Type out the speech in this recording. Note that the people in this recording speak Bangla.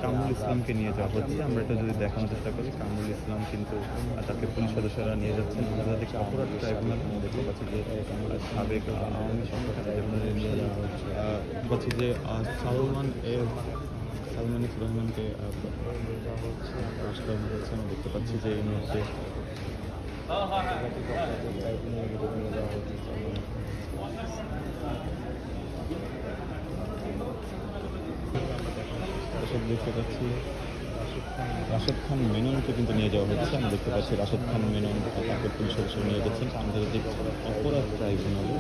কামরুল ইসলামকে নিয়ে যাওয়া হচ্ছে। আমরা এটা যদি দেখানোর চেষ্টা করি, কামরুল ইসলাম কিন্তু তাকে পুলিশ সদস্যরা নিয়ে যাচ্ছেন আন্তর্জাতিক অপরাধ ট্রাইব্যুনাল। দেখতে পাচ্ছি যে সাবেক আওয়ামী পাচ্ছি যে সালমান এফ রহমানকে রাষ্ট্র হয়েছে। আমি দেখতে পাচ্ছি যে এই মুহূর্তে দেখতে পাচ্ছি রাশেদ খান মেননকে কিন্তু নিয়ে যাওয়া হচ্ছে। আমি দেখতে পাচ্ছি রাশেদ খান মেনন তাকে পুলিশ সদস্য নিয়ে গেছেন আন্তর্জাতিক অপরাধ ট্রাইব্যুনালে।